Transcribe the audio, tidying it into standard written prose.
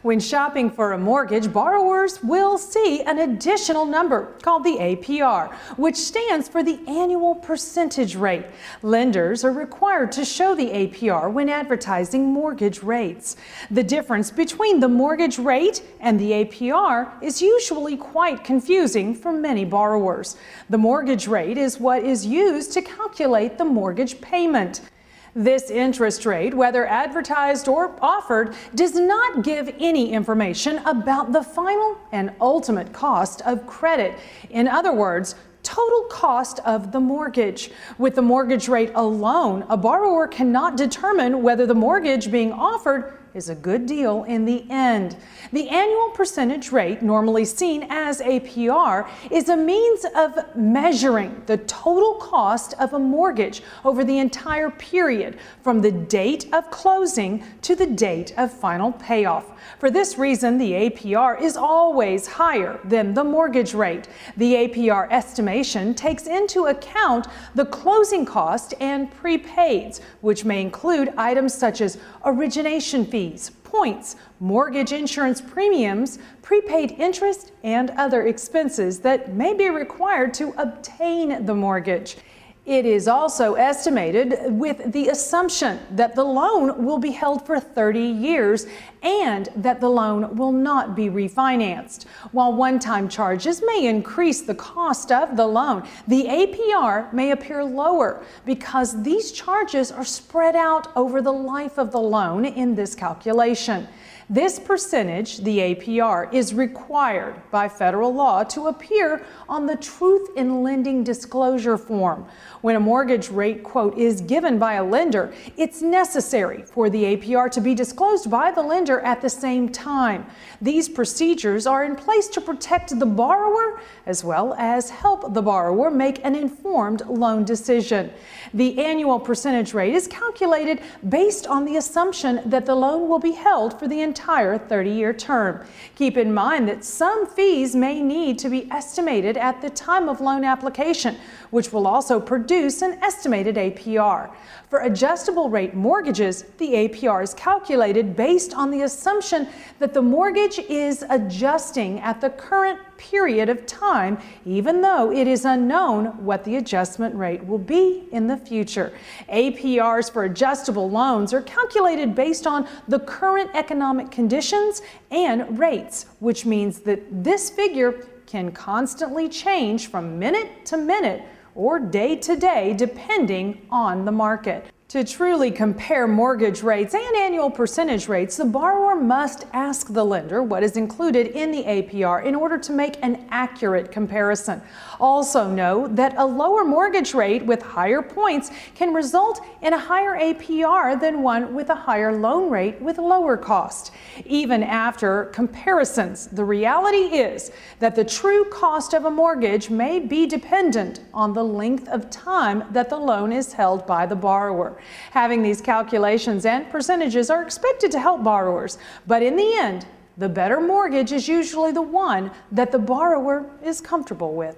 When shopping for a mortgage, borrowers will see an additional number called the APR, which stands for the annual percentage rate. Lenders are required to show the APR when advertising mortgage rates. The difference between the mortgage rate and the APR is usually quite confusing for many borrowers. The mortgage rate is what is used to calculate the mortgage payment. This interest rate, whether advertised or offered, does not give any information about the final and ultimate cost of credit. In other words, total cost of the mortgage. With the mortgage rate alone, a borrower cannot determine whether the mortgage being offered is a good deal in the end. The annual percentage rate, normally seen as APR, is a means of measuring the total cost of a mortgage over the entire period, from the date of closing to the date of final payoff. For this reason, the APR is always higher than the mortgage rate. The APR estimation takes into account the closing cost and prepaids, which may include items such as origination fees, points, mortgage insurance premiums, prepaid interest, and other expenses that may be required to obtain the mortgage. It is also estimated with the assumption that the loan will be held for 30 years and that the loan will not be refinanced. While one-time charges may increase the cost of the loan, the APR may appear lower because these charges are spread out over the life of the loan in this calculation. This percentage, the APR, is required by federal law to appear on the Truth in Lending Disclosure Form. When a mortgage rate quote is given by a lender, it's necessary for the APR to be disclosed by the lender at the same time. These procedures are in place to protect the borrower as well as help the borrower make an informed loan decision. The annual percentage rate is calculated based on the assumption that the loan will be held for the entire 30-year term. Keep in mind that some fees may need to be estimated at the time of loan application, which will also produce an estimated APR. For adjustable rate mortgages, the APR is calculated based on the assumption that the mortgage is adjusting at the current period of time, even though it is unknown what the adjustment rate will be in the future. APRs for adjustable loans are calculated based on the current economic conditions and rates, which means that this figure can constantly change from minute to minute or day to day depending on the market. To truly compare mortgage rates and annual percentage rates, the borrower must ask the lender what is included in the APR in order to make an accurate comparison. Also know that a lower mortgage rate with higher points can result in a higher APR than one with a higher loan rate with lower cost. Even after comparisons, the reality is that the true cost of a mortgage may be dependent on the length of time that the loan is held by the borrower. Having these calculations and percentages are expected to help borrowers, but in the end, the better mortgage is usually the one that the borrower is comfortable with.